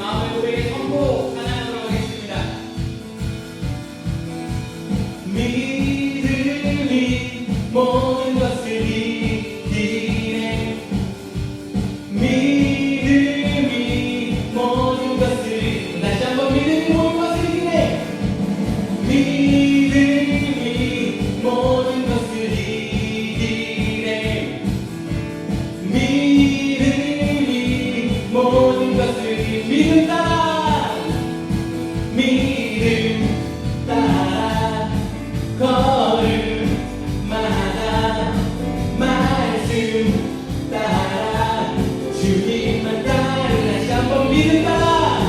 마음의 고백의 선포 찬양하도록 하겠습니다. 믿음이 모든 것을 이기네. 믿음이 모든 것을 이기네. 다시 한번 믿음이 모든 것을 이기네. 믿음이 모든 것을 이기네. 믿음이 모든 것을 믿음 따라 믿음 따라 걸음마다 말씀 따라 주님만 따라 다시 한번 믿음 따라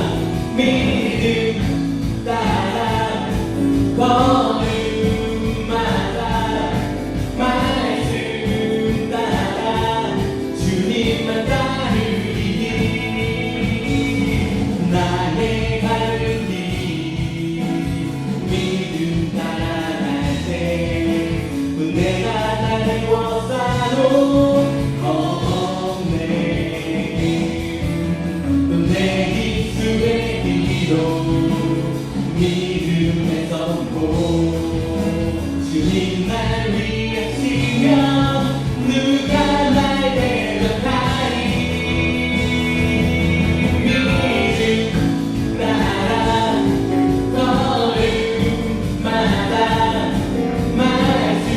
믿음 따라 걸음마다 말씀 따라 주님만 따르리니 나의 가는 길 믿음 따라갈 때 내가 다니워싸도 없네. 내 입술의 기도 믿음의 선포 주님 날 위하시면 누가 날 대적하리. 믿음 따라 걸음마다 말씀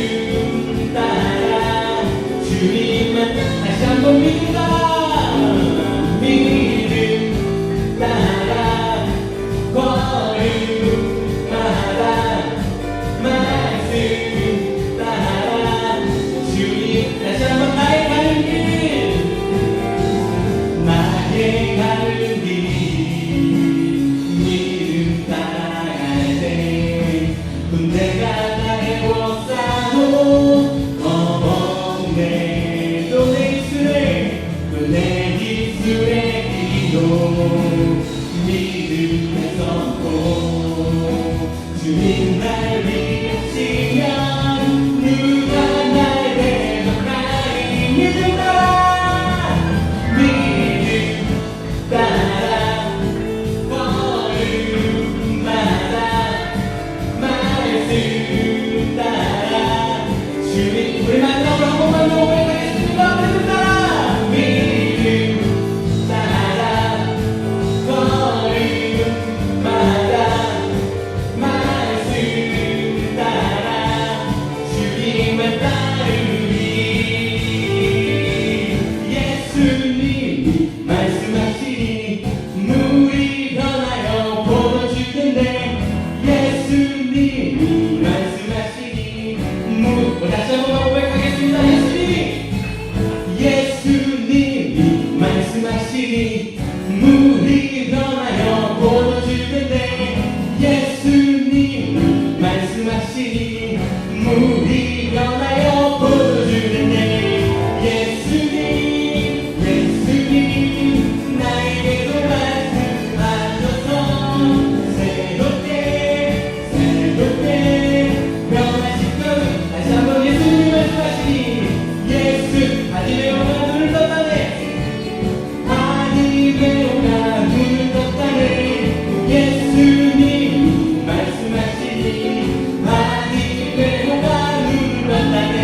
따라 주님만 다시 한번 믿음 따라 믿음 따라 걸음마다 말씀 따라 주님 다시 한번 나의 가는 길 나의 가는 길 믿음 따라갈 때 군대가 나의 워싸도 겁없네. 또 내 입술에 기도 믿음의 선포 주님 날 위하시면 누가 날 대적하리. 믿음 따라 믿음 따라 걸음마다 말씀 따라 주님 우리 마지막으로 한 번만 더 고백하겠습니다. 믿음 따라 믿음 따라 걸음마다 말씀 따라 주님만 따르리. 예수님이 말씀하시니 물이 변하여 포도주 된대. 예수님이 말씀하시니 다시 한번 고백하겠습니다. 예수님이 말씀하시니 물이 변하여 포도주 된대. 예수님이 말씀하시니 물이 변하여 포도주 된대. 예수님 나에게도 말씀하셔서 새롭게 변하시거든. 다시 한번 예수님 말씀하시니 예수 하늘에 오나 눈을 떴다네. 하늘에 오나 눈을 떴다네. 예수님 말씀하시니 하늘에 오나 눈을 떴다네.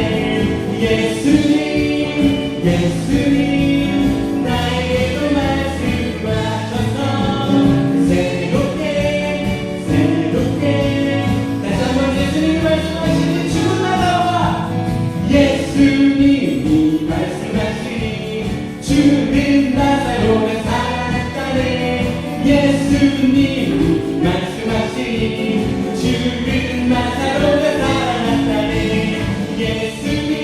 예수님 나에게도 말씀하셔서 새롭게 다시 한번 예수님 말씀하시니 죽은 나라와 예수님이 말씀하시니 죽은 나사로가 살았다네. 예수님이 말씀하시니 죽은 나사로가 살았다네. 예수님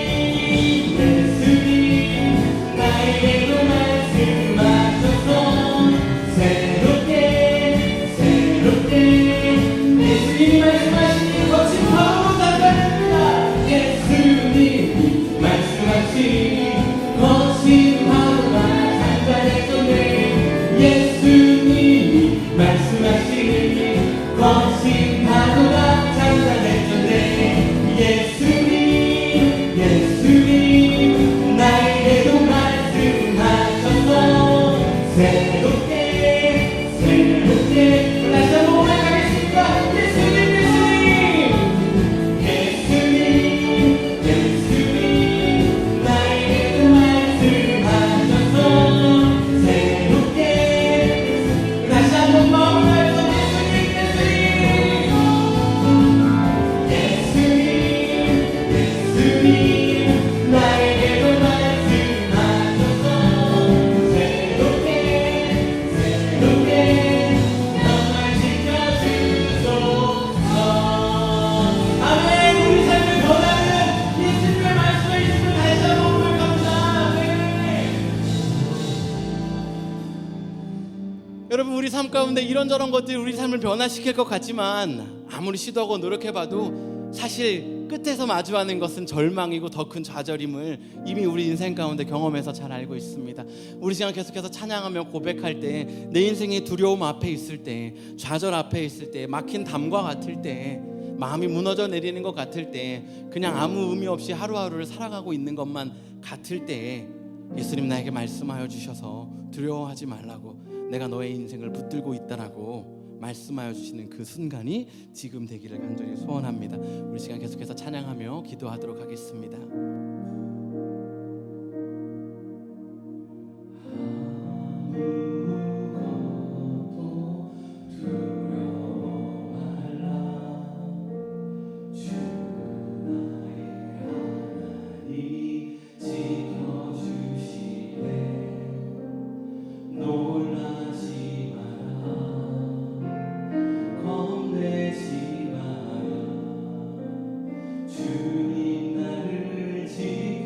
삶 가운데 이런저런 것들이 우리 삶을 변화시킬 것 같지만 아무리 시도하고 노력해봐도 사실 끝에서 마주하는 것은 절망이고 더 큰 좌절임을 이미 우리 인생 가운데 경험해서 잘 알고 있습니다. 우리 시간 계속해서 찬양하며 고백할 때, 내 인생이 두려움 앞에 있을 때, 좌절 앞에 있을 때, 막힌 담과 같을 때, 마음이 무너져 내리는 것 같을 때, 그냥 아무 의미 없이 하루하루를 살아가고 있는 것만 같을 때 예수님 나에게 말씀하여 주셔서 두려워하지 말라고, 내가 너의 인생을 붙들고 있다라고 말씀하여 주시는 그 순간이 지금 되기를 간절히 소원합니다. 우리 시간 계속해서 찬양하며 기도하도록 하겠습니다. 주님 나를 지켜주시네.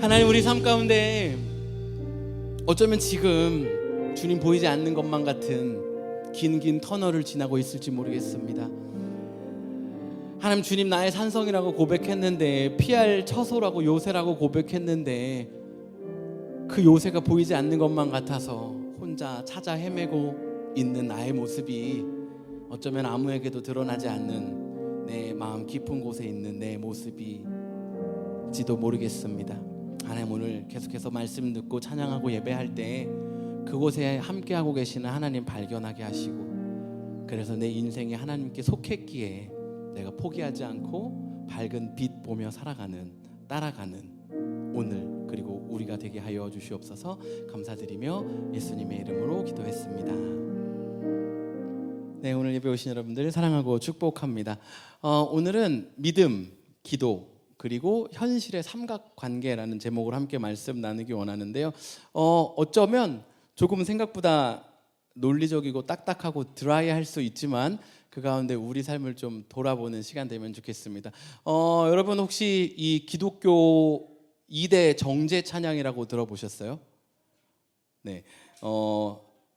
하나님, 우리 삶 가운데 어쩌면 지금 주님 보이지 않는 것만 같은 긴 터널을 지나고 있을지 모르겠습니다. 하나님, 주님 나의 산성이라고 고백했는데, 피할 처소라고 요새라고 고백했는데, 그 요새가 보이지 않는 것만 같아서 혼자 찾아 헤매고 있는 나의 모습이 어쩌면 아무에게도 드러나지 않는 내 마음 깊은 곳에 있는 내 모습일지도 모르겠습니다. 하나님, 오늘 계속해서 말씀 듣고 찬양하고 예배할 때 그곳에 함께하고 계시는 하나님 발견하게 하시고, 그래서 내 인생이 하나님께 속했기에 내가 포기하지 않고 밝은 빛 보며 살아가는, 따라가는 오늘, 그리고 우리가 되게 하여 주시옵소서. 감사드리며 예수님의 이름으로 기도했습니다. 네, 오늘 예배 오신 여러분들 사랑하고 축복합니다. 오늘은 믿음, 기도, 그리고 현실의 삼각관계라는 제목으로 함께 말씀 나누기 원하는데요. 어쩌면 조금 생각보다 논리적이고 딱딱하고 드라이할 수 있지만 그 가운데 우리 삶을 좀 돌아보는 시간 되면 좋겠습니다. 여러분 혹시 이 기독교 2대 정제 찬양이라고 들어보셨어요? 네,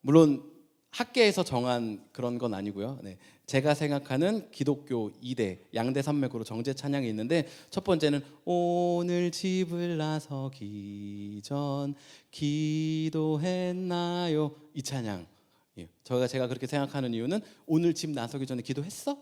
물론 학계에서 정한 그런 건 아니고요. 네, 제가 생각하는 기독교 2대 양대 산맥으로 정제 찬양이 있는데, 첫 번째는 오늘 집을 나서기 전 기도했나요? 이 찬양. 예, 제가 그렇게 생각하는 이유는 오늘 집 나서기 전에 기도했어?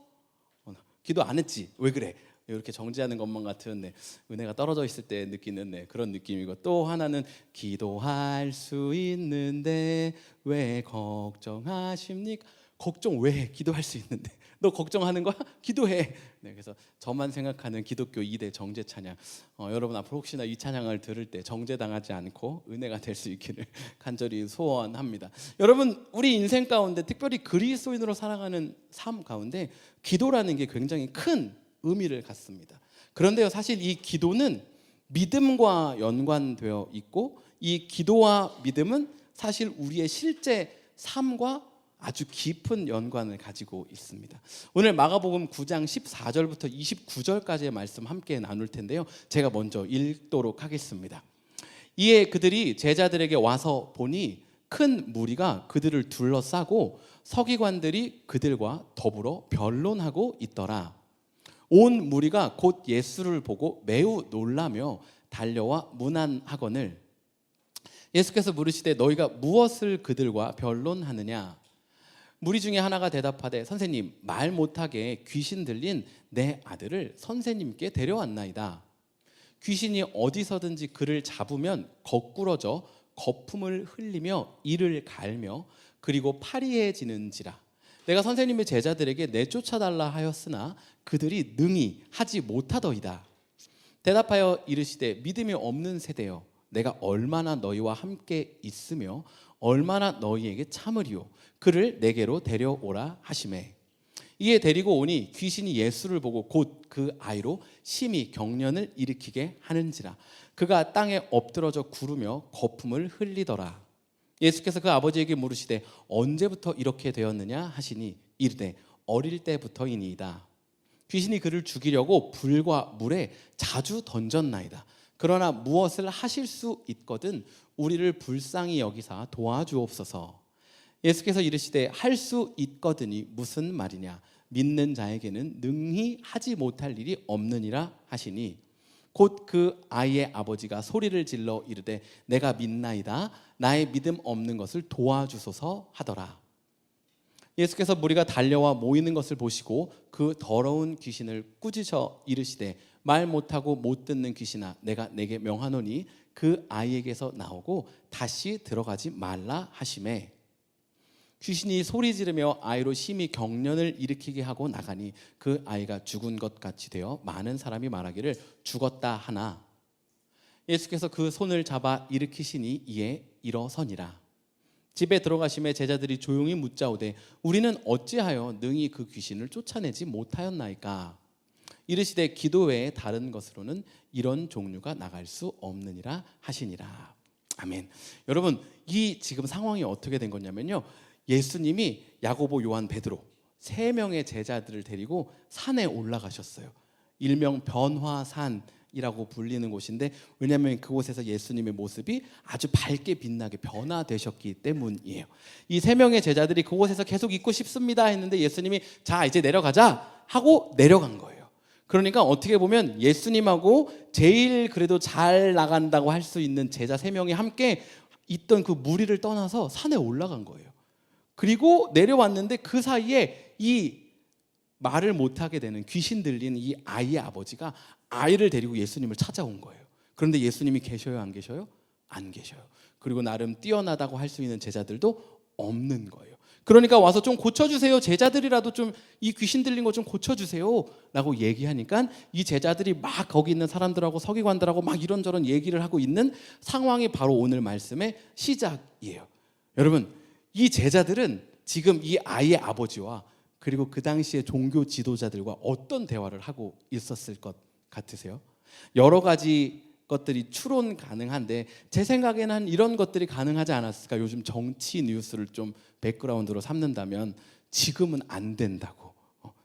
기도 안 했지? 왜 그래? 이렇게 정지하는 것만 같은 은혜가 떨어져 있을 때 느끼는 그런 느낌이고, 또 하나는 기도할 수 있는데 왜 걱정하십니까? 걱정 왜 해? 기도할 수 있는데. 너 걱정하는 거야? 기도해. 네, 그래서 저만 생각하는 기독교 2대 정죄 찬양. 여러분 앞으로 혹시나 이 찬양을 들을 때 정죄당하지 않고 은혜가 될 수 있기를 간절히 소원합니다. 여러분, 우리 인생 가운데 특별히 그리스도인으로 살아가는 삶 가운데 기도라는 게 굉장히 큰 의미를 갖습니다. 그런데요, 사실 이 기도는 믿음과 연관되어 있고, 이 기도와 믿음은 사실 우리의 실제 삶과 아주 깊은 연관을 가지고 있습니다. 오늘 마가복음 9장 14절부터 29절까지의 말씀 함께 나눌 텐데요, 제가 먼저 읽도록 하겠습니다. 이에 그들이 제자들에게 와서 보니 큰 무리가 그들을 둘러싸고 서기관들이 그들과 더불어 변론하고 있더라. 온 무리가 곧 예수를 보고 매우 놀라며 달려와 문안하거늘 예수께서 물으시되 너희가 무엇을 그들과 변론하느냐? 무리 중에 하나가 대답하되 선생님, 말 못하게 귀신 들린 내 아들을 선생님께 데려왔나이다. 귀신이 어디서든지 그를 잡으면 거꾸러져 거품을 흘리며 이를 갈며 그리고 파리해지는지라. 내가 선생님의 제자들에게 내쫓아달라 하였으나 그들이 능히 하지 못하더이다. 대답하여 이르시되 믿음이 없는 세대여, 내가 얼마나 너희와 함께 있으며 얼마나 너희에게 참으리요. 그를 내게로 데려오라 하시매. 이에 데리고 오니 귀신이 예수를 보고 곧 그 아이로 심히 경련을 일으키게 하는지라. 그가 땅에 엎드러져 구르며 거품을 흘리더라. 예수께서 그 아버지에게 물으시되 언제부터 이렇게 되었느냐 하시니 이르되 어릴 때부터이니이다. 귀신이 그를 죽이려고 불과 물에 자주 던졌나이다. 그러나 무엇을 하실 수 있거든 우리를 불쌍히 여기사 도와주옵소서. 예수께서 이르시되 할 수 있거든이 무슨 말이냐? 믿는 자에게는 능히 하지 못할 일이 없느니라 하시니 곧 그 아이의 아버지가 소리를 질러 이르되 내가 믿나이다. 나의 믿음 없는 것을 도와주소서 하더라. 예수께서 무리가 달려와 모이는 것을 보시고 그 더러운 귀신을 꾸짖어 이르시되 말 못하고 못 듣는 귀신아, 내가 내게 명하노니 그 아이에게서 나오고 다시 들어가지 말라 하시매. 귀신이 소리 지르며 아이로 심히 경련을 일으키게 하고 나가니 그 아이가 죽은 것 같이 되어 많은 사람이 말하기를 죽었다 하나 예수께서 그 손을 잡아 일으키시니 이에 일어서니라. 집에 들어가심에 제자들이 조용히 묻자오되 우리는 어찌하여 능히 그 귀신을 쫓아내지 못하였나이까? 이르시되 기도 외에 다른 것으로는 이런 종류가 나갈 수 없느니라 하시니라. 아멘. 여러분, 이 지금 상황이 어떻게 된 거냐면요, 예수님이 야고보, 요한, 베드로 3명의 제자들을 데리고 산에 올라가셨어요. 일명 변화산이라고 불리는 곳인데, 왜냐하면 그곳에서 예수님의 모습이 아주 밝게 빛나게 변화되셨기 때문이에요. 이 3명의 제자들이 그곳에서 계속 있고 싶습니다 했는데 예수님이 자 이제 내려가자 하고 내려간 거예요. 그러니까 어떻게 보면 예수님하고 제일 그래도 잘 나간다고 할 수 있는 제자 3명이 함께 있던 그 무리를 떠나서 산에 올라간 거예요. 그리고 내려왔는데 그 사이에 이 말을 못하게 되는 귀신 들린 이 아이의 아버지가 아이를 데리고 예수님을 찾아온 거예요. 그런데 예수님이 계셔요, 안 계셔요? 안 계셔요. 그리고 나름 뛰어나다고 할 수 있는 제자들도 없는 거예요. 그러니까 와서 좀 고쳐주세요. 제자들이라도 좀 이 귀신 들린 거 좀 고쳐주세요 라고 얘기하니까 이 제자들이 막 거기 있는 사람들하고 서기관들하고 막 이런저런 얘기를 하고 있는 상황이 바로 오늘 말씀의 시작이에요. 여러분, 이 제자들은 지금 이 아이의 아버지와 그리고 그 당시의 종교 지도자들과 어떤 대화를 하고 있었을 것 같으세요? 여러 가지 것들이 추론 가능한데 제 생각에는 한 이런 것들이 가능하지 않았을까? 요즘 정치 뉴스를 좀 백그라운드로 삼는다면 지금은 안 된다고,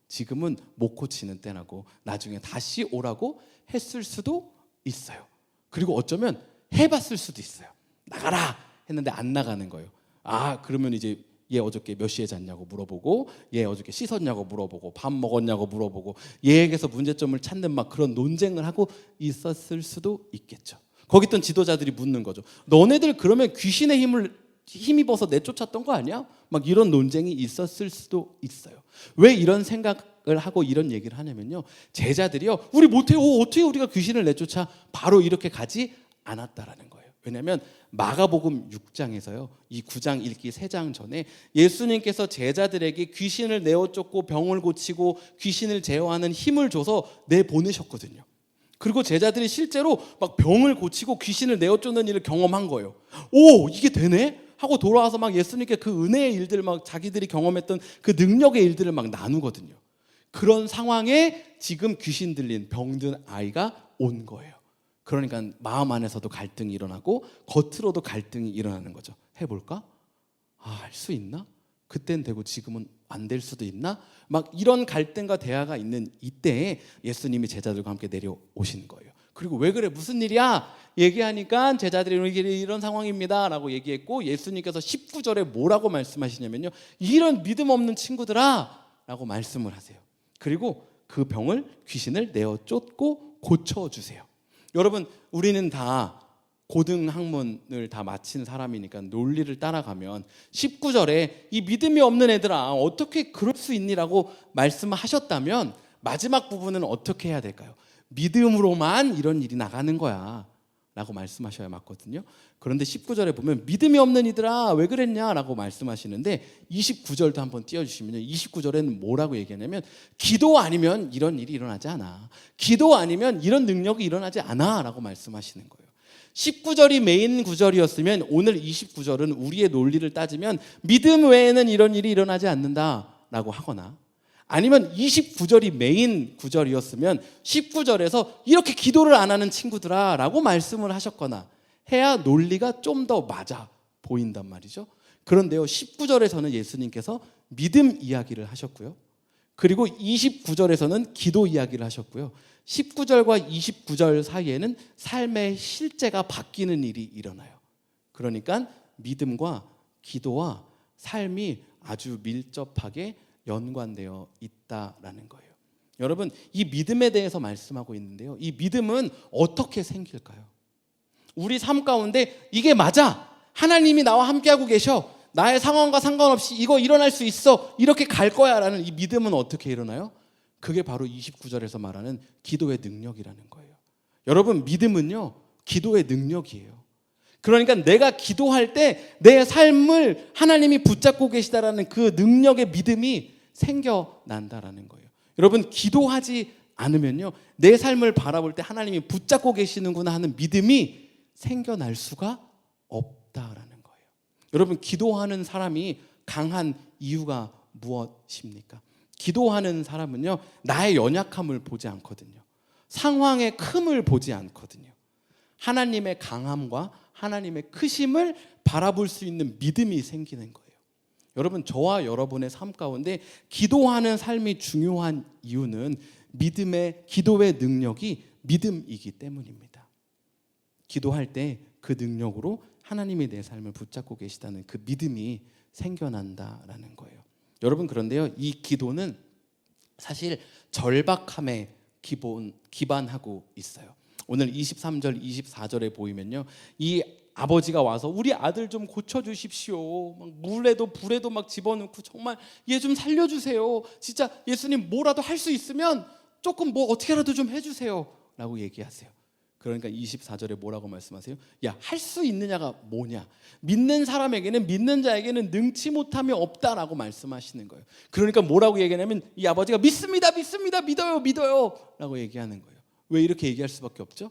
지금은 못 고치는 때라고, 나중에 다시 오라고 했을 수도 있어요. 그리고 어쩌면 해봤을 수도 있어요. 나가라 했는데 안 나가는 거예요. 아, 그러면 이제 얘 어저께 몇 시에 잤냐고 물어보고, 얘 어저께 씻었냐고 물어보고, 밥 먹었냐고 물어보고, 얘에게서 문제점을 찾는 막 그런 논쟁을 하고 있었을 수도 있겠죠. 거기 있던 지도자들이 묻는 거죠. 너네들 그러면 귀신의 힘을 힘입어서 내쫓았던 거 아니야? 막 이런 논쟁이 있었을 수도 있어요. 왜 이런 생각을 하고 이런 얘기를 하냐면요, 제자들이요, 우리 못해요. 어떻게 우리가 귀신을 내쫓아? 바로 이렇게 가지 않았다라는 거예요. 왜냐하면 마가복음 6장에서요, 이 9장 읽기 3장 전에 예수님께서 제자들에게 귀신을 내어 쫓고 병을 고치고 귀신을 제어하는 힘을 줘서 내보내셨거든요. 그리고 제자들이 실제로 막 병을 고치고 귀신을 내어 쫓는 일을 경험한 거예요. 오, 이게 되네? 하고 돌아와서 막 예수님께 그 은혜의 일들을 막 자기들이 경험했던 그 능력의 일들을 막 나누거든요. 그런 상황에 지금 귀신 들린 병든 아이가 온 거예요. 그러니까 마음 안에서도 갈등이 일어나고 겉으로도 갈등이 일어나는 거죠. 해볼까? 할 수 있나? 그땐 되고 지금은 안 될 수도 있나? 막 이런 갈등과 대화가 있는 이때에 예수님이 제자들과 함께 내려오신 거예요. 그리고 왜 그래? 무슨 일이야? 얘기하니까 제자들이 이런 상황입니다 라고 얘기했고, 예수님께서 19절에 뭐라고 말씀하시냐면요, 이런 믿음 없는 친구들아 라고 말씀을 하세요. 그리고 그 병을, 귀신을 내어 쫓고 고쳐주세요. 여러분, 우리는 다 고등학문을 다 마친 사람이니까 논리를 따라가면 19절에 이 믿음이 없는 애들아 어떻게 그럴 수 있니라고 말씀하셨다면 마지막 부분은 어떻게 해야 될까요? 믿음으로만 이런 일이 나가는 거야 라고 말씀하셔야 맞거든요. 그런데 19절에 보면 믿음이 없는 이들아 왜 그랬냐라고 말씀하시는데 29절도 한번 띄워주시면요, 29절에는 뭐라고 얘기하냐면 기도 아니면 이런 일이 일어나지 않아, 기도 아니면 이런 능력이 일어나지 않아 라고 말씀하시는 거예요. 19절이 메인 구절이었으면 오늘 29절은 우리의 논리를 따지면 믿음 외에는 이런 일이 일어나지 않는다라고 하거나, 아니면 29절이 메인 구절이었으면 19절에서 이렇게 기도를 안 하는 친구들아 라고 말씀을 하셨거나 해야 논리가 좀 더 맞아 보인단 말이죠. 그런데요, 19절에서는 예수님께서 믿음 이야기를 하셨고요, 그리고 29절에서는 기도 이야기를 하셨고요, 19절과 29절 사이에는 삶의 실제가 바뀌는 일이 일어나요. 그러니까 믿음과 기도와 삶이 아주 밀접하게 연관되어 있다라는 거예요. 여러분, 이 믿음에 대해서 말씀하고 있는데요, 이 믿음은 어떻게 생길까요? 우리 삶 가운데 이게 맞아, 하나님이 나와 함께하고 계셔, 나의 상황과 상관없이 이거 일어날 수 있어, 이렇게 갈 거야 라는 이 믿음은 어떻게 일어나요? 그게 바로 29절에서 말하는 기도의 능력이라는 거예요. 여러분, 믿음은요, 기도의 능력이에요. 그러니까 내가 기도할 때 내 삶을 하나님이 붙잡고 계시다라는 그 능력의 믿음이 생겨난다라는 거예요. 여러분, 기도하지 않으면요, 내 삶을 바라볼 때 하나님이 붙잡고 계시는구나 하는 믿음이 생겨날 수가 없다라는 거예요. 여러분, 기도하는 사람이 강한 이유가 무엇입니까? 기도하는 사람은요, 나의 연약함을 보지 않거든요. 상황의 큼을 보지 않거든요. 하나님의 강함과 하나님의 크심을 바라볼 수 있는 믿음이 생기는 거예요. 여러분, 저와 여러분의 삶 가운데 기도하는 삶이 중요한 이유는 믿음의, 기도의 능력이 믿음이기 때문입니다. 기도할 때 그 능력으로 하나님이 내 삶을 붙잡고 계시다는 그 믿음이 생겨난다라는 거예요. 여러분, 그런데요, 이 기도는 사실 절박함에 기반하고 있어요. 오늘 23절, 24절에 보이면요, 이 아버지가 와서 우리 아들 좀 고쳐주십시오, 막 물에도 불에도 막 집어넣고 정말 얘 좀 살려주세요, 진짜 예수님 뭐라도 할 수 있으면 조금 뭐 어떻게라도 좀 해주세요 라고 얘기하세요. 그러니까 24절에 뭐라고 말씀하세요? 야, 할 수 있느냐가 뭐냐, 믿는 사람에게는, 믿는 자에게는 능치 못함이 없다라고 말씀하시는 거예요. 그러니까 뭐라고 얘기하냐면 이 아버지가 믿습니다, 믿습니다, 믿어요, 믿어요 라고 얘기하는 거예요. 왜 이렇게 얘기할 수밖에 없죠?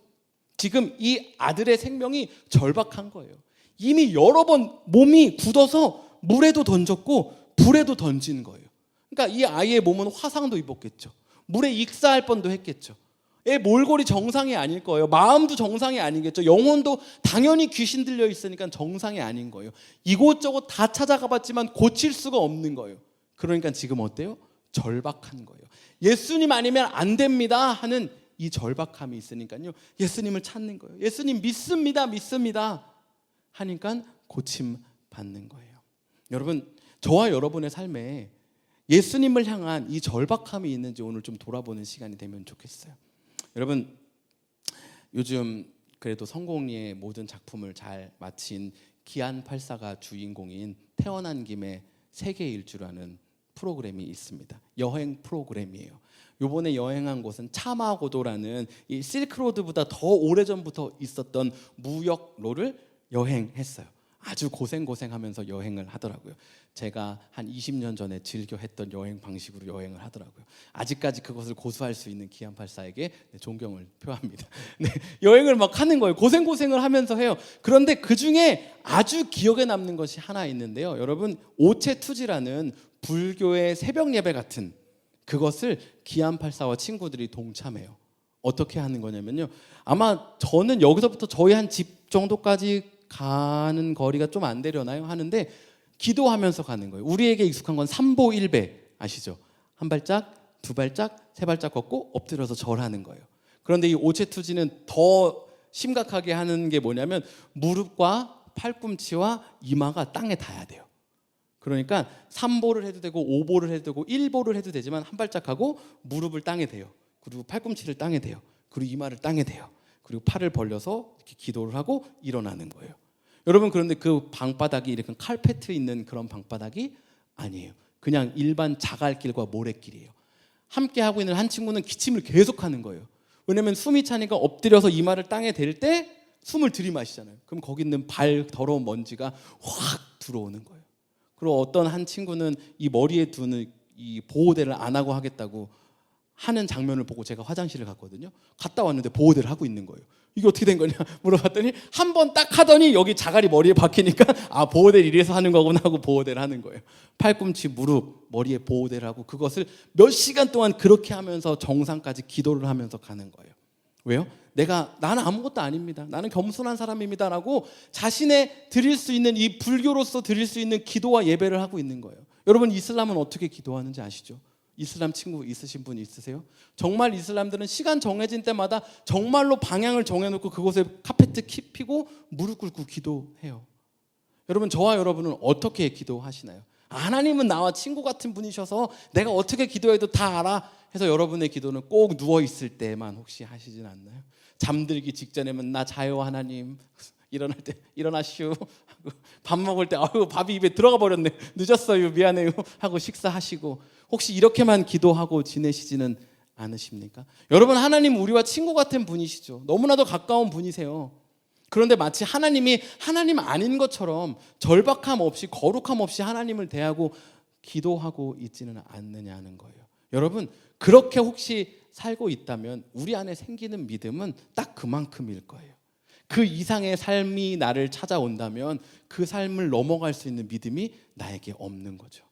지금 이 아들의 생명이 절박한 거예요. 이미 여러 번 몸이 굳어서 물에도 던졌고 불에도 던진 거예요. 그러니까 이 아이의 몸은 화상도 입었겠죠. 물에 익사할 뻔도 했겠죠. 애 몰골이 정상이 아닐 거예요. 마음도 정상이 아니겠죠. 영혼도 당연히 귀신 들려 있으니까 정상이 아닌 거예요. 이곳저곳 다 찾아가 봤지만 고칠 수가 없는 거예요. 그러니까 지금 어때요? 절박한 거예요. 예수님 아니면 안 됩니다 하는 이 절박함이 있으니까요, 예수님을 찾는 거예요. 예수님 믿습니다, 믿습니다 하니까 고침 받는 거예요. 여러분, 저와 여러분의 삶에 예수님을 향한 이 절박함이 있는지 오늘 좀 돌아보는 시간이 되면 좋겠어요. 여러분, 요즘 그래도 성공리의 모든 작품을 잘 마친 기안84가 주인공인 태어난 김에 세계 일주라는 프로그램이 있습니다. 여행 프로그램이에요. 요번에 여행한 곳은 차마고도라는 이 실크로드보다 더 오래전부터 있었던 무역로를 여행했어요. 아주 고생하면서 여행을 하더라고요. 제가 한 20년 전에 즐겨 했던 여행 방식으로 여행을 하더라고요. 아직까지 그것을 고수할 수 있는 기안84에게 존경을 표합니다. 네, 여행을 막 하는 거예요. 고생을 하면서 해요. 그런데 그 중에 아주 기억에 남는 것이 하나 있는데요. 여러분, 오체투지라는 불교의 새벽 예배 같은 그것을 기안84와 친구들이 동참해요. 어떻게 하는 거냐면요. 아마 저는 여기서부터 저희 한 집 정도까지 가는 거리가 좀 안 되려나요? 하는데 기도하면서 가는 거예요. 우리에게 익숙한 건 3보 1배 아시죠? 한 발짝, 두 발짝, 세 발짝 걷고 엎드려서 절하는 거예요. 그런데 이 오체투지는 더 심각하게 하는 게 뭐냐면 무릎과 팔꿈치와 이마가 땅에 닿아야 돼요. 그러니까 3보를 해도 되고 5보를 해도 되고 1보를 해도 되지만 한 발짝 하고 무릎을 땅에 대요. 그리고 팔꿈치를 땅에 대요. 그리고 이마를 땅에 대요. 그리고 팔을 벌려서 이렇게 기도를 하고 일어나는 거예요. 여러분, 그런데 그 방바닥이 이렇게 칼페트 있는 그런 방바닥이 아니에요. 그냥 일반 자갈길과 모래길이에요. 함께 하고 있는 한 친구는 기침을 계속하는 거예요. 왜냐하면 숨이 차니까 엎드려서 이마를 땅에 댈 때 숨을 들이마시잖아요. 그럼 거기 있는 발 더러운 먼지가 확 들어오는 거예요. 그리고 어떤 한 친구는 이 머리에 두는 이 보호대를 안 하고 하겠다고 하는 장면을 보고 제가 화장실을 갔거든요. 갔다 왔는데 보호대를 하고 있는 거예요. 이게 어떻게 된 거냐 물어봤더니 한 번 딱 하더니 여기 자갈이 머리에 박히니까 아, 보호대를 이래서 하는 거구나 하고 보호대를 하는 거예요. 팔꿈치, 무릎, 머리에 보호대를 하고 그것을 몇 시간 동안 그렇게 하면서 정상까지 기도를 하면서 가는 거예요. 왜요? 나는 아무것도 아닙니다. 나는 겸손한 사람입니다라고 자신의 드릴 수 있는 이 불교로서 드릴 수 있는 기도와 예배를 하고 있는 거예요. 여러분, 이슬람은 어떻게 기도하는지 아시죠? 이슬람 친구 있으신 분 있으세요? 정말 이슬람들은 시간 정해진 때마다 정말로 방향을 정해놓고 그곳에 카페트 펴고 무릎 꿇고 기도해요. 여러분, 저와 여러분은 어떻게 기도하시나요? 하나님은 나와 친구 같은 분이셔서 내가 어떻게 기도해도 다 알아 해서 여러분의 기도는 꼭 누워있을 때만 혹시 하시진 않나요? 잠들기 직전에면 나 자요 하나님, 일어날 때 일어나시오 하고, 밥 먹을 때 아유 밥이 입에 들어가 버렸네, 늦었어요 미안해요 하고 식사하시고, 혹시 이렇게만 기도하고 지내시지는 않으십니까? 여러분, 하나님 우리와 친구 같은 분이시죠. 너무나도 가까운 분이세요. 그런데 마치 하나님이 하나님 아닌 것처럼 절박함 없이 거룩함 없이 하나님을 대하고 기도하고 있지는 않느냐는 거예요. 여러분, 그렇게 혹시 살고 있다면 우리 안에 생기는 믿음은 딱 그만큼일 거예요. 그 이상의 삶이 나를 찾아온다면 그 삶을 넘어갈 수 있는 믿음이 나에게 없는 거죠.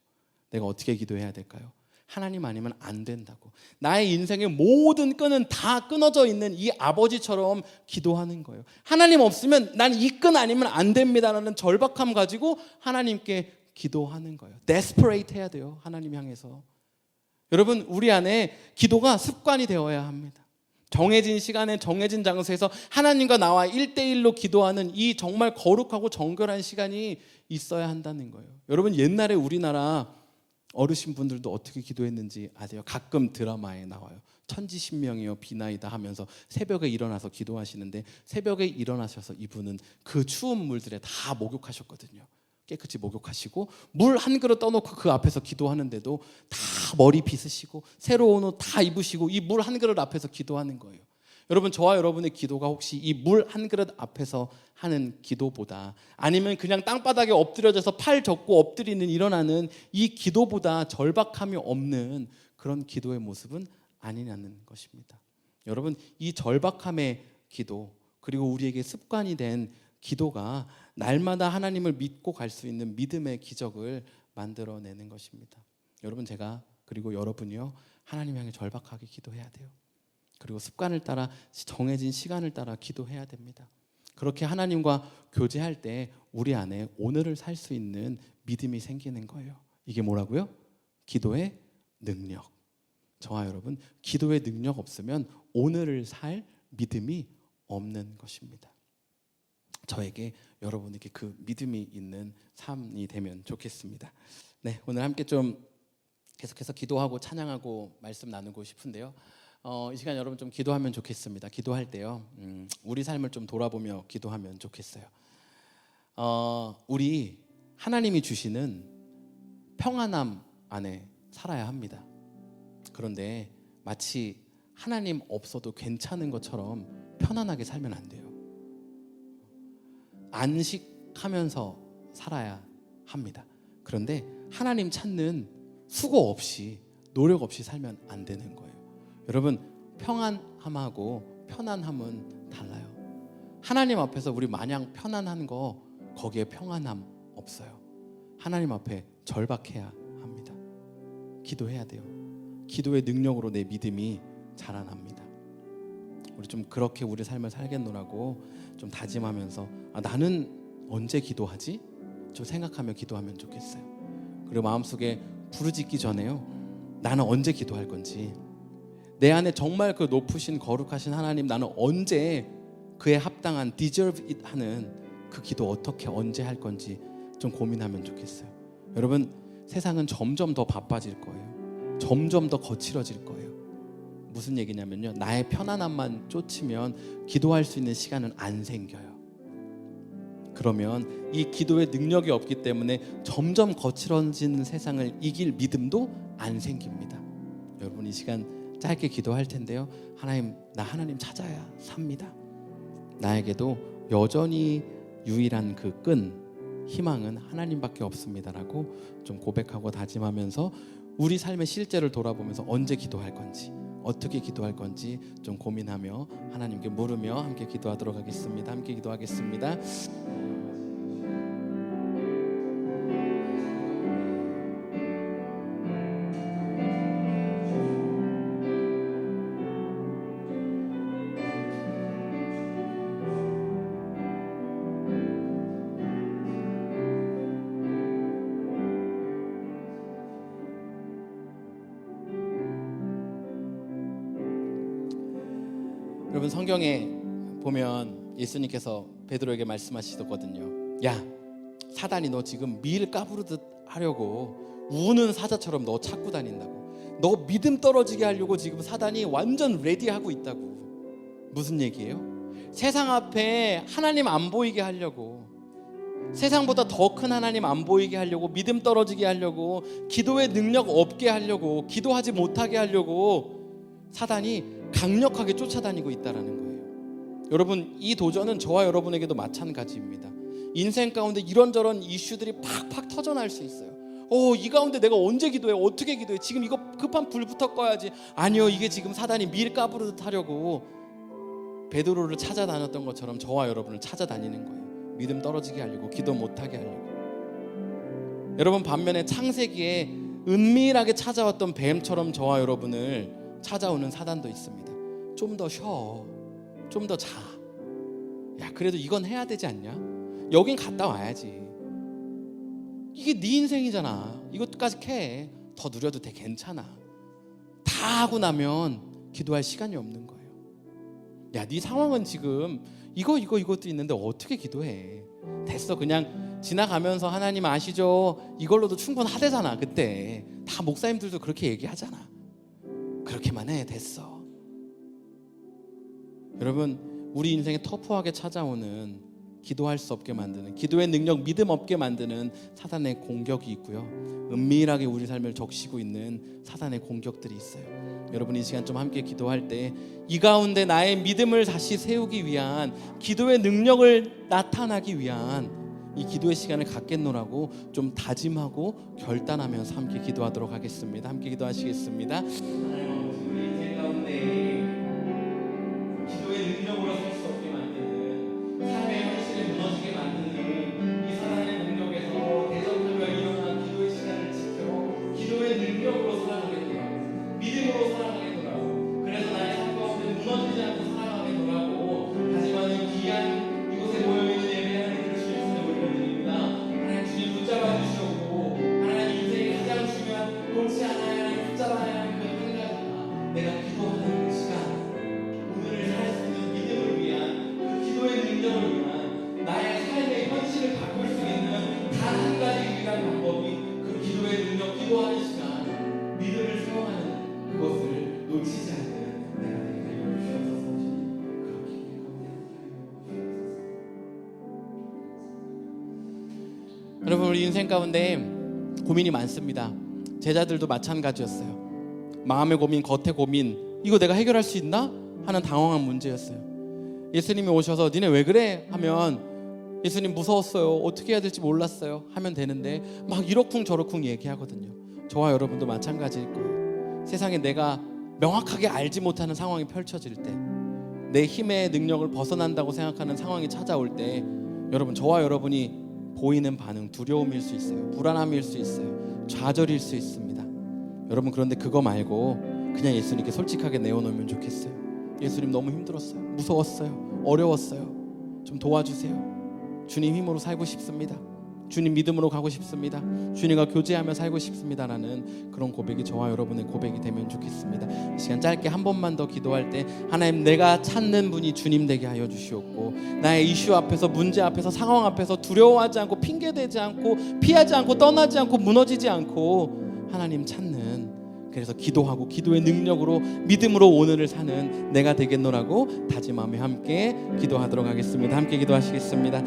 내가 어떻게 기도해야 될까요? 하나님 아니면 안 된다고. 나의 인생의 모든 끈은 다 끊어져 있는 이 아버지처럼 기도하는 거예요. 하나님 없으면 난 이 끈 아니면 안 됩니다라는 절박함 가지고 하나님께 기도하는 거예요. desperate 해야 돼요. 하나님 향해서. 여러분, 우리 안에 기도가 습관이 되어야 합니다. 정해진 시간에 정해진 장소에서 하나님과 나와 1대1로 기도하는 이 정말 거룩하고 정결한 시간이 있어야 한다는 거예요. 여러분, 옛날에 우리나라 어르신분들도 어떻게 기도했는지 아세요? 가끔 드라마에 나와요. 천지신명이여 비나이다 하면서 새벽에 일어나서 기도하시는데, 새벽에 일어나셔서 이분은 그 추운 물들에 다 목욕하셨거든요. 깨끗이 목욕하시고 물 한 그릇 떠놓고 그 앞에서 기도하는데도 다 머리 빗으시고 새로운 옷 다 입으시고 이 물 한 그릇 앞에서 기도하는 거예요. 여러분, 저와 여러분의 기도가 혹시 이 물 한 그릇 앞에서 하는 기도보다, 아니면 그냥 땅바닥에 엎드려져서 팔 접고 엎드리는 일어나는 이 기도보다 절박함이 없는 그런 기도의 모습은 아니냐는 것입니다. 여러분, 이 절박함의 기도, 그리고 우리에게 습관이 된 기도가 날마다 하나님을 믿고 갈 수 있는 믿음의 기적을 만들어내는 것입니다. 여러분, 제가 그리고 여러분이요, 하나님 향해 절박하게 기도해야 돼요. 그리고 습관을 따라 정해진 시간을 따라 기도해야 됩니다. 그렇게 하나님과 교제할 때 우리 안에 오늘을 살 수 있는 믿음이 생기는 거예요. 이게 뭐라고요? 기도의 능력. 저와 여러분, 기도의 능력 없으면 오늘을 살 믿음이 없는 것입니다. 저에게, 여러분에게 그 믿음이 있는 삶이 되면 좋겠습니다. 네, 오늘 함께 좀 계속해서 기도하고 찬양하고 말씀 나누고 싶은데요. 이 시간 여러분 좀 기도하면 좋겠습니다. 기도할 때요, 우리 삶을 좀 돌아보며 기도하면 좋겠어요. 우리 하나님이 주시는 평안함 안에 살아야 합니다. 그런데 마치 하나님 없어도 괜찮은 것처럼 편안하게 살면 안 돼요. 안식하면서 살아야 합니다. 그런데 하나님 찾는 수고 없이, 노력 없이 살면 안 되는 거예요. 여러분, 평안함하고 편안함은 달라요. 하나님 앞에서 우리 마냥 편안한 거, 거기에 평안함 없어요. 하나님 앞에 절박해야 합니다. 기도해야 돼요. 기도의 능력으로 내 믿음이 자라납니다. 우리 좀 그렇게 우리 삶을 살겠노라고 좀 다짐하면서 나는 언제 기도하지? 좀 생각하며 기도하면 좋겠어요. 그리고 마음속에 부르짖기 전에요, 나는 언제 기도할 건지, 내 안에 정말 그 높으신 거룩하신 하나님, 나는 언제 그에 합당한 deserve it 하는 그 기도 어떻게 언제 할 건지 좀 고민하면 좋겠어요. 여러분, 세상은 점점 더 바빠질 거예요. 점점 더 거칠어질 거예요. 무슨 얘기냐면요, 나의 편안함만 쫓으면 기도할 수 있는 시간은 안 생겨요. 그러면 이 기도의 능력이 없기 때문에 점점 거칠어지는 세상을 이길 믿음도 안 생깁니다. 여러분, 이 시간 짧게 기도할 텐데요, 하나님, 나 하나님 찾아야 삽니다. 나에게도 여전히 유일한 그 끈, 희망은 하나님밖에 없습니다라고 좀 고백하고 다짐하면서 우리 삶의 실제를 돌아보면서 언제 기도할 건지, 어떻게 기도할 건지 좀 고민하며 하나님께 물으며 함께 기도하도록 하겠습니다. 함께 기도하겠습니다. 여러분, 성경에 보면 예수님께서 베드로에게 말씀하시거든요. 야, 사단이 너 지금 밀 까부르듯 하려고 우는 사자처럼 너 찾고 다닌다고. 너 믿음 떨어지게 하려고 지금 사단이 완전 레디하고 있다고. 무슨 얘기예요? 세상 앞에 하나님 안 보이게 하려고, 세상보다 더 큰 하나님 안 보이게 하려고, 믿음 떨어지게 하려고, 기도의 능력 없게 하려고, 기도하지 못하게 하려고 사단이 강력하게 쫓아다니고 있다는 거예요. 여러분, 이 도전은 저와 여러분에게도 마찬가지입니다. 인생 가운데 이런저런 이슈들이 팍팍 터져날 수 있어요. 이 가운데 내가 언제 기도해? 어떻게 기도해? 지금 이거 급한 불부터 꺼야지. 아니요, 이게 지금 사단이 밀 까부르듯 하려고 베드로를 찾아다녔던 것처럼 저와 여러분을 찾아다니는 거예요. 믿음 떨어지게 하려고, 기도 못하게 하려고. 여러분, 반면에 창세기에 은밀하게 찾아왔던 뱀처럼 저와 여러분을 찾아오는 사단도 있습니다. 좀 더 쉬어, 좀 더 자. 야, 그래도 이건 해야 되지 않냐? 여긴 갔다 와야지. 이게 네 인생이잖아. 이것까지 캐. 더 누려도 돼. 괜찮아. 다 하고 나면 기도할 시간이 없는 거예요. 야, 네 상황은 지금 이것도 있는데 어떻게 기도해? 됐어. 그냥 지나가면서 하나님 아시죠? 이걸로도 충분하대잖아. 그때 다 목사님들도 그렇게 얘기하잖아. 그렇게만 해. 됐어. 여러분, 우리 인생에 터프하게 찾아오는, 기도할 수 없게 만드는, 기도의 능력 믿음 없게 만드는 사단의 공격이 있고요, 은밀하게 우리 삶을 적시고 있는 사단의 공격들이 있어요. 여러분, 이 시간 좀 함께 기도할 때 이 가운데 나의 믿음을 다시 세우기 위한, 기도의 능력을 나타나기 위한 이 기도의 시간을 갖겠노라고 좀 다짐하고 결단하면서 함께 기도하도록 하겠습니다. 함께 기도하시겠습니다. 하나님, 우리 인생 가운데 기도의 능력으로 살 수 없게 만드는, 삶의 현실을 무너지게 만드는 이 사단의 공격에서 대적하며 일어난 기도의 시간을 지켜 기도의 능력으로 살아가겠노라고, 믿음으로 살아가겠노라고, 그래서 나의 삶 가운데 무너지지 않고 살아가겠노라고 다짐하는 귀한 이곳에 모여있는 예배하는 그 주님을 올려드립니다. 하나님, 주님 붙잡아 주시옵고, 하나님, 인생의 가장 중요한 놓지 않아야 하는, 붙잡아야 하는 그 한 가지가 내가 기도하는 그 시간, 오늘을 살 수 있는 믿음을 위한, 그 기도의 능력을 위한, 나의 삶의 현실을 바꿀 수 있는 단 한 가지 유일한 방법이 그 기도의 능력, 기도하는 시간, 믿음을 세워가는 그것을 놓치지 않는 내가 되게 하여 주시옵소서. 그렇게 여러분, 우리 인생 가운데 고민이 많습니다. 제자들도 마찬가지였어요. 마음의 고민, 겉의 고민, 이거 내가 해결할 수 있나? 하는 당황한 문제였어요. 예수님이 오셔서 니네 왜 그래? 하면 예수님 무서웠어요. 어떻게 해야 될지 몰랐어요. 하면 되는데 막 이러쿵저러쿵 얘기하거든요. 저와 여러분도 마찬가지일 거예요. 세상에 내가 명확하게 알지 못하는 상황이 펼쳐질 때, 내 힘의 능력을 벗어난다고 생각하는 상황이 찾아올 때, 여러분, 저와 여러분이 보이는 반응, 두려움일 수 있어요. 불안함일 수 있어요. 좌절일 수 있습니다. 여러분, 그런데 그거 말고 그냥 예수님께 솔직하게 내어놓으면 좋겠어요. 예수님, 너무 힘들었어요. 무서웠어요. 어려웠어요. 좀 도와주세요. 주님 힘으로 살고 싶습니다. 주님 믿음으로 가고 싶습니다. 주님과 교제하며 살고 싶습니다라는 그런 고백이 저와 여러분의 고백이 되면 좋겠습니다. 이 시간 짧게 한 번만 더 기도할 때, 하나님, 내가 찾는 분이 주님 되게 하여 주시옵고, 나의 이슈 앞에서, 문제 앞에서, 상황 앞에서 두려워하지 않고, 핑계대지 않고, 피하지 않고, 떠나지 않고, 무너지지 않고 하나님 찾는, 그래서 기도하고 기도의 능력으로 믿음으로 오늘을 사는 내가 되겠노라고 다짐하며 함께 기도하도록 하겠습니다. 함께 기도하시겠습니다.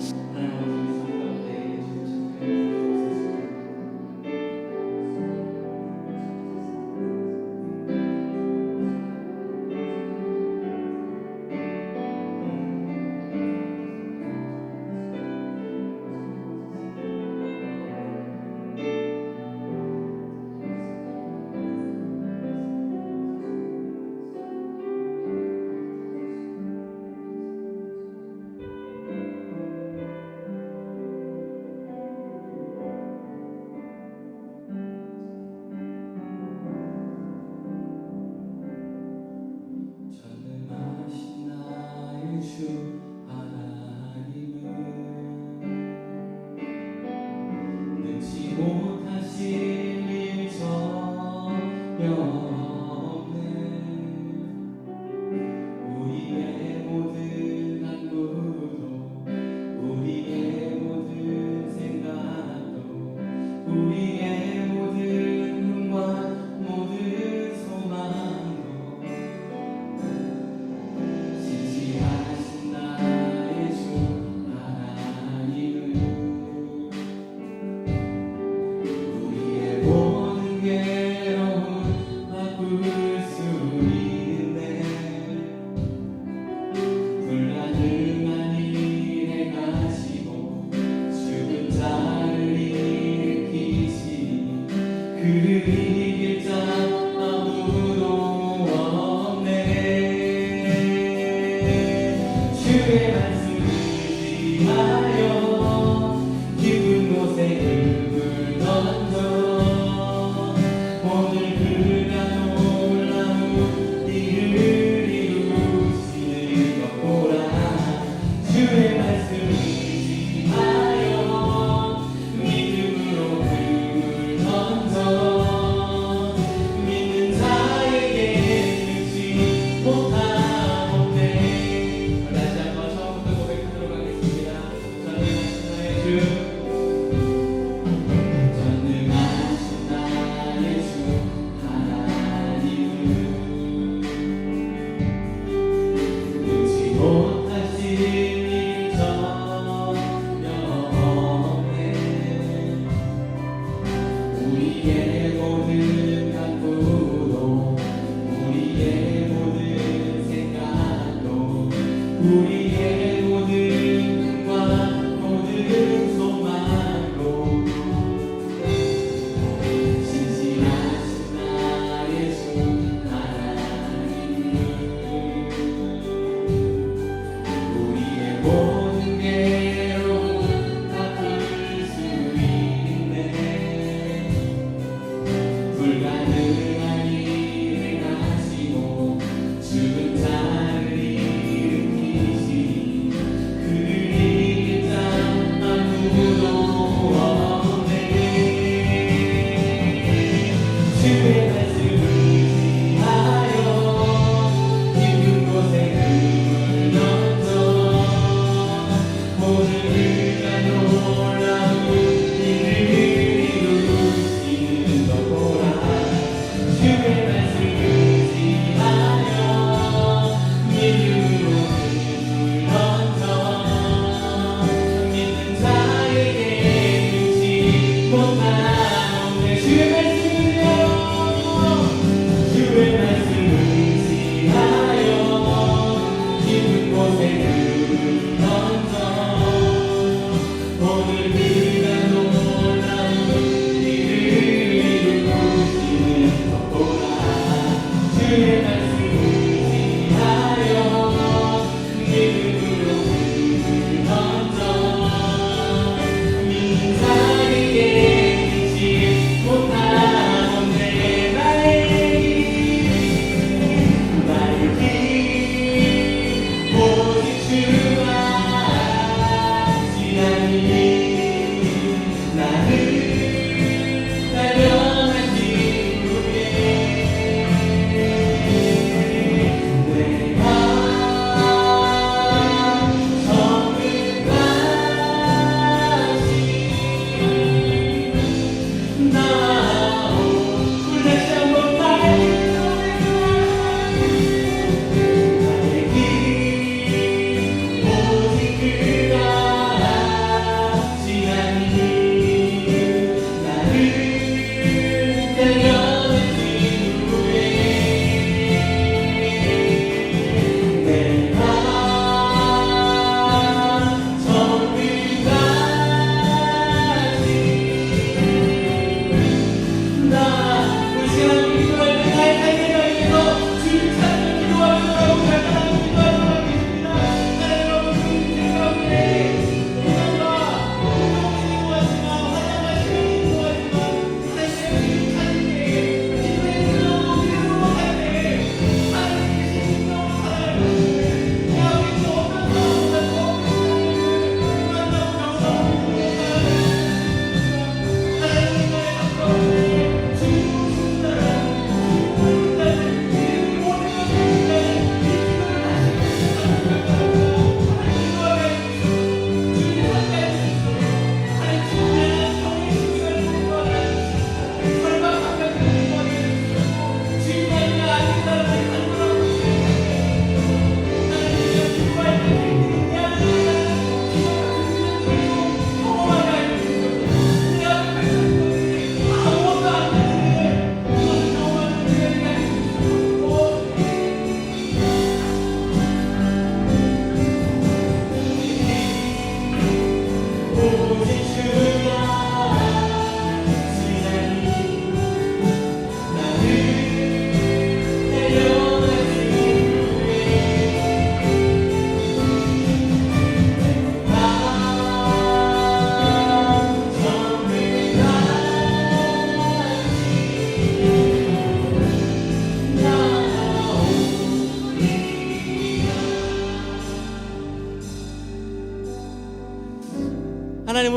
불가능한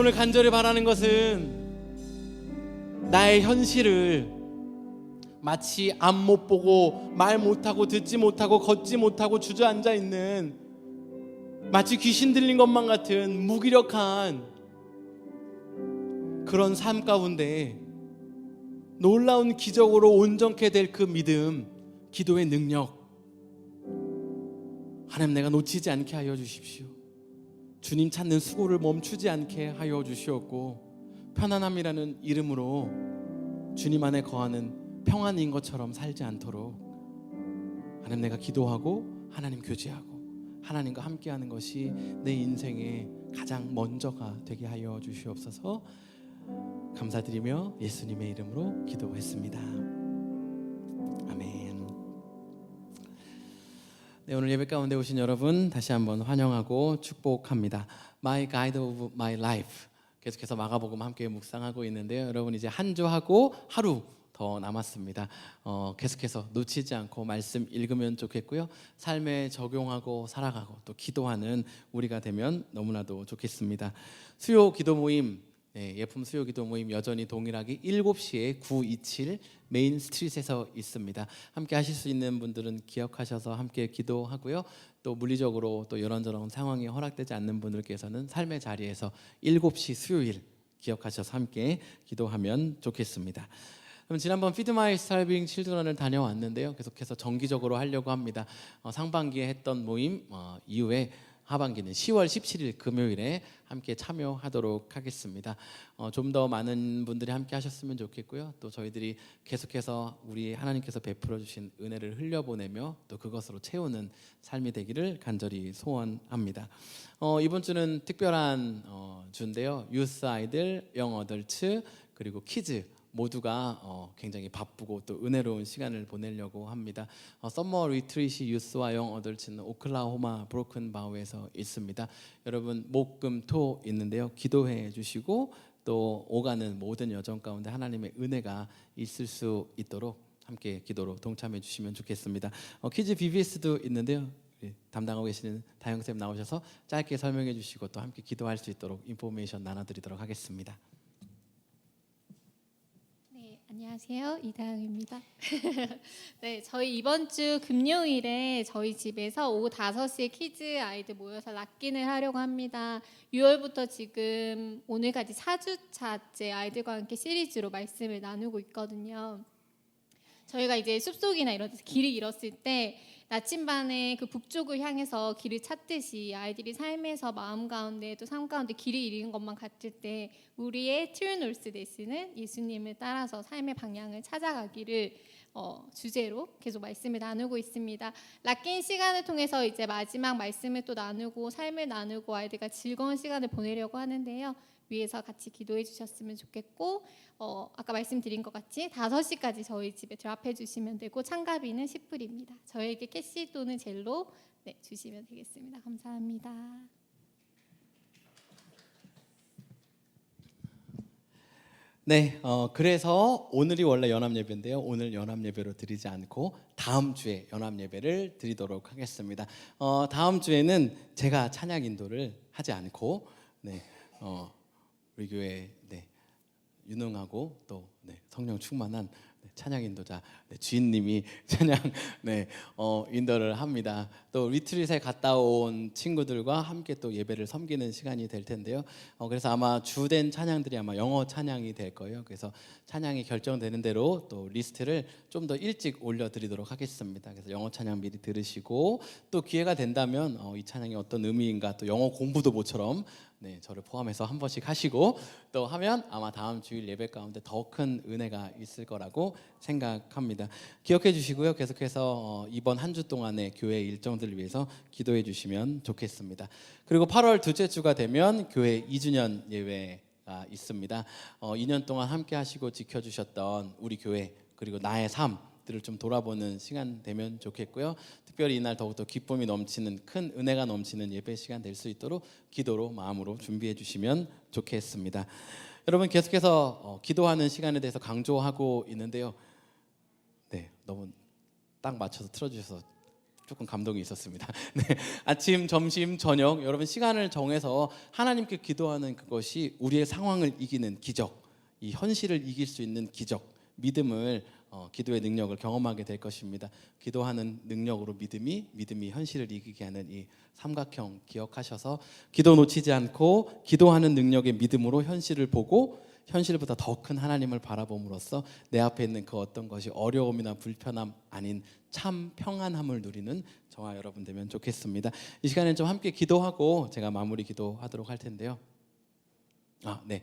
오늘 간절히 바라는 것은 나의 현실을 마치 앞 못 보고 말 못하고 듣지 못하고 걷지 못하고 주저앉아 있는 마치 귀신 들린 것만 같은 무기력한 그런 삶 가운데 놀라운 기적으로 온전케 될 그 믿음, 기도의 능력, 하나님 내가 놓치지 않게 하여 주십시오. 주님 찾는 수고를 멈추지 않게 하여 주시옵고, 편안함이라는 이름으로 주님 안에 거하는 평안인 것처럼 살지 않도록 하나님 내가 기도하고 하나님 교제하고 하나님과 함께하는 것이 내 인생의 가장 먼저가 되게 하여 주시옵소서. 감사드리며 예수님의 이름으로 기도했습니다. 아멘. 네, 오늘 예배 가운데 오신 여러분 다시 한번 환영하고 축복합니다. My Guide of My Life, 계속해서 마가복음 함께 묵상하고 있는데요. 여러분 이제 한 주하고 하루 더 남았습니다. 계속해서 놓치지 않고 말씀 읽으면 좋겠고요. 삶에 적용하고 살아가고 또 기도하는 우리가 되면 너무나도 좋겠습니다. 수요 기도 모임, 예품 수요 기도 모임 여전히 동일하게 7시에 927 메인 스트릿에서 있습니다. 함께 하실 수 있는 분들은 기억하셔서 함께 기도하고요. 또 물리적으로 또 이런저런 상황이 허락되지 않는 분들께서는 삶의 자리에서 7시 수요일 기억하셔서 함께 기도하면 좋겠습니다. 그럼 지난번 Feed My Starving Children을 다녀왔는데요. 계속해서 정기적으로 하려고 합니다. 상반기에 했던 모임 이후에 하반기는 10월 17일 금요일에 함께 참여하도록 하겠습니다. 좀 더 많은 분들이 함께 하셨으면 좋겠고요. 또 저희들이 계속해서 우리 하나님께서 베풀어 주신 은혜를 흘려보내며 또 그것으로 채우는 삶이 되기를 간절히 소원합니다. 이번 주는 특별한 주인데요. 유스 아이들, 영 어덜츠 그리고 키즈 모두가 굉장히 바쁘고 또 은혜로운 시간을 보내려고 합니다. 썸머 리트릿이 유스와 영 어덜츠는 오클라호마 브로큰 바우에서 있습니다. 여러분 목금토 있는데요. 기도해 주시고 또 오가는 모든 여정 가운데 하나님의 은혜가 있을 수 있도록 함께 기도로 동참해 주시면 좋겠습니다. 키즈 BBS도 있는데요. 담당하고 계시는 다영쌤 나오셔서 짧게 설명해 주시고 또 함께 기도할 수 있도록 인포메이션 나눠드리도록 하겠습니다. 안녕하세요, 이다영입니다. 네, 저희 이번 주 금요일에 저희 집에서 오후 5시에 키즈 아이들 모여서 락긴을 하려고 합니다. 6월부터 지금 오늘까지 4주차째 아이들과 함께 시리즈로 말씀을 나누고 있거든요. 저희가 이제 숲속이나 이런 데서 길을 잃었을 때 나침반의 그 북쪽을 향해서 길을 찾듯이 아이들이 삶에서 마음 가운데 또 삶 가운데 길을 잃은 것만 같을 때 우리의 트루노스 데스는 예수님을 따라서 삶의 방향을 찾아가기를 주제로 계속 말씀을 나누고 있습니다. 락긴 시간을 통해서 이제 마지막 말씀을 또 나누고 삶을 나누고 아이들과 즐거운 시간을 보내려고 하는데요. 위에서 같이 기도해 주셨으면 좋겠고 아까 말씀드린 것 같이 5시까지 저희 집에 드랍해 주시면 되고 참가비는 10불입니다. 저에게 캐시 또는 젤로 주시면 되겠습니다. 감사합니다. 네, 그래서 오늘이 원래 연합예배인데요. 오늘 연합예배로 드리지 않고 다음 주에 연합예배를 드리도록 하겠습니다. 다음 주에는 제가 찬양 인도를 하지 않고 우리 교회 유능하고 또 성령 충만한 찬양 인도자 주인님이 찬양 인도를 합니다. 또 리트릿에 갔다 온 친구들과 함께 또 예배를 섬기는 시간이 될 텐데요. 그래서 아마 주된 찬양들이 아마 영어 찬양이 될 거예요. 그래서 찬양이 결정되는 대로 또 리스트를 좀 더 일찍 올려드리도록 하겠습니다. 그래서 영어 찬양 미리 들으시고 또 기회가 된다면 이 찬양이 어떤 의미인가 또 영어 공부도 모처럼 저를 포함해서 한 번씩 하시고 또 하면 아마 다음 주일 예배 가운데 더 큰 은혜가 있을 거라고 생각합니다. 기억해 주시고요. 계속해서 이번 한 주 동안의 교회 일정들을 위해서 기도해 주시면 좋겠습니다. 그리고 8월 둘째 주가 되면 교회 2주년 예배가 있습니다. 2년 동안 함께 하시고 지켜주셨던 우리 교회 그리고 나의 삶들을 좀 돌아보는 시간 되면 좋겠고요. 특별히 이날 더욱더 기쁨이 넘치는 큰 은혜가 넘치는 예배 시간 될 수 있도록 기도로 마음으로 준비해 주시면 좋겠습니다. 여러분 계속해서 기도하는 시간에 대해서 강조하고 있는데요. 너무 딱 맞춰서 틀어주셔서 조금 감동이 있었습니다. 네, 아침, 점심, 저녁 여러분 시간을 정해서 하나님께 기도하는 그것이 우리의 상황을 이기는 기적, 이 현실을 이길 수 있는 기적, 믿음을 기도의 능력을 경험하게 될 것입니다. 기도하는 능력으로 믿음이 현실을 이기게 하는 이 삼각형 기억하셔서 기도 놓치지 않고 기도하는 능력의 믿음으로 현실을 보고 현실보다 더 큰 하나님을 바라봄으로써 내 앞에 있는 그 어떤 것이 어려움이나 불편함 아닌 참 평안함을 누리는 저와 여러분 되면 좋겠습니다. 이 시간에 좀 함께 기도하고 제가 마무리 기도하도록 할 텐데요. 네.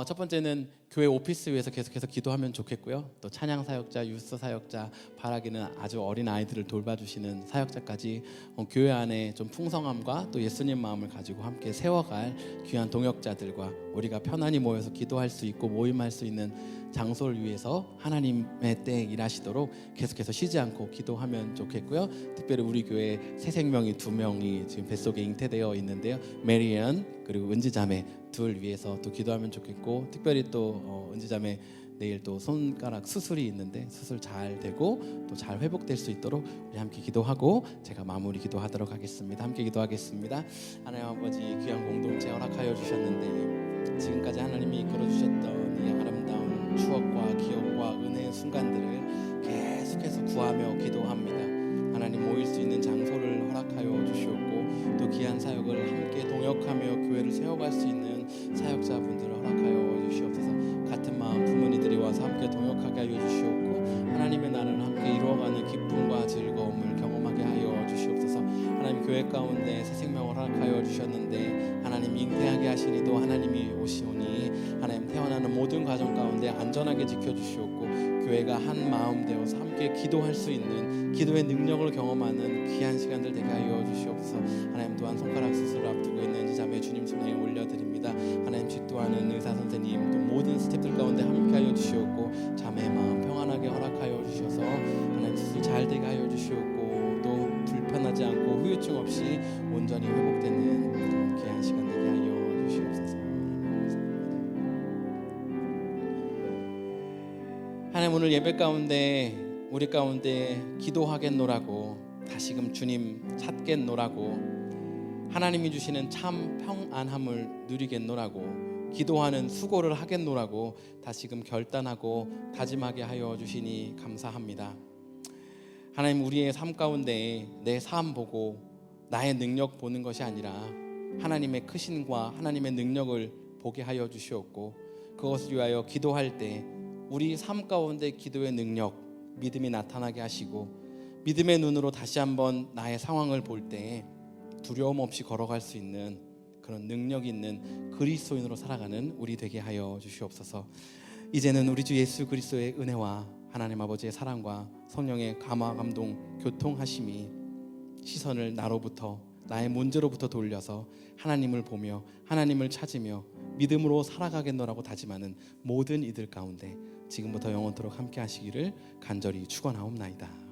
첫 번째는 교회 오피스 위에서 계속해서 기도하면 좋겠고요. 또 찬양 사역자, 유스 사역자, 바라기는 아주 어린 아이들을 돌봐주시는 사역자까지 교회 안에 좀 풍성함과 또 예수님 마음을 가지고 함께 세워갈 귀한 동역자들과 우리가 편안히 모여서 기도할 수 있고 모임할 수 있는 장소를 위해서 하나님의 때에 일하시도록 계속해서 쉬지 않고 기도하면 좋겠고요. 특별히 우리 교회 새 생명이 2명이 지금 뱃속에 잉태되어 있는데요. 메리언 그리고 은지자매 둘 위해서 또 기도하면 좋겠고, 특별히 또 은지자매 내일 또 손가락 수술이 있는데 수술 잘 되고 또 잘 회복될 수 있도록 우리 함께 기도하고 제가 마무리 기도하도록 하겠습니다. 함께 기도하겠습니다. 하나님 아버지 귀한 공동체 허락하여 주셨는데 지금까지 하나님이 이끌어 주셨던 이 아름다운 추억과 기억과 은혜의 순간들을 계속해서 구하며 기도합니다. 하나님 모일 수 있는 장소를 허락하여 주시옵고 또 귀한 사역을 함께 동역하며 교회를 세워갈 수 있는 사역자분들을 허락하여 주시옵소서. 같은 마음 품은 이들이 와서 함께 동역하게 하여 주시옵고 하나님의 나라를 함께 이루어가는 기쁨과 즐거움을 경험하게 하여 주시옵소서. 하나님 교회 가운데 새 생명을 허락하여 주셨는데 하나님 잉태하게 하시니도 하나님이 오시오니 하나님 태어나는 모든 과정 가운데 안전하게 지켜주시옵고 교회가 한 마음 되어서 함께 기도할 수 있는 기도의 능력을 경험하는 귀한 시간들 되게 하여 주시옵소서. 하나님 또한 손가락 수술을 앞두고 있는 자매 주님 손에 올려드립니다. 하나님 직도하는 의사 선생님 또 모든 스태프들 가운데 함께하여 주시옵고 자매의 마음 평안하게 허락하여 주셔서 하나님 수술 잘 되게 하여 주시옵고 또 불편하지 않고 후유증 없이 온전히 회복되는 그런 귀한 시간 되게 하여 주시옵소서. 하나님 오늘 예배 가운데 우리 가운데 기도하겠노라고 다시금 주님 찾겠노라고 하나님이 주시는 참 평안함을 누리겠노라고 기도하는 수고를 하겠노라고 다시금 결단하고 다짐하게 하여 주시니 감사합니다. 하나님 우리의 삶 가운데 내 삶 보고 나의 능력 보는 것이 아니라 하나님의 크신과 하나님의 능력을 보게 하여 주시옵고 그것을 위하여 기도할 때 우리 삶 가운데 기도의 능력 믿음이 나타나게 하시고 믿음의 눈으로 다시 한번 나의 상황을 볼 때 두려움 없이 걸어갈 수 있는 그런 능력 있는 그리스도인으로 살아가는 우리 되게 하여 주시옵소서. 이제는 우리 주 예수 그리스도의 은혜와 하나님 아버지의 사랑과 성령의 감화 감동 교통하심이 시선을 나로부터 나의 문제로부터 돌려서 하나님을 보며 하나님을 찾으며 믿음으로 살아가겠노라고 다짐하는 모든 이들 가운데 지금부터 영원토록 함께 하시기를 간절히 축원하옵나이다.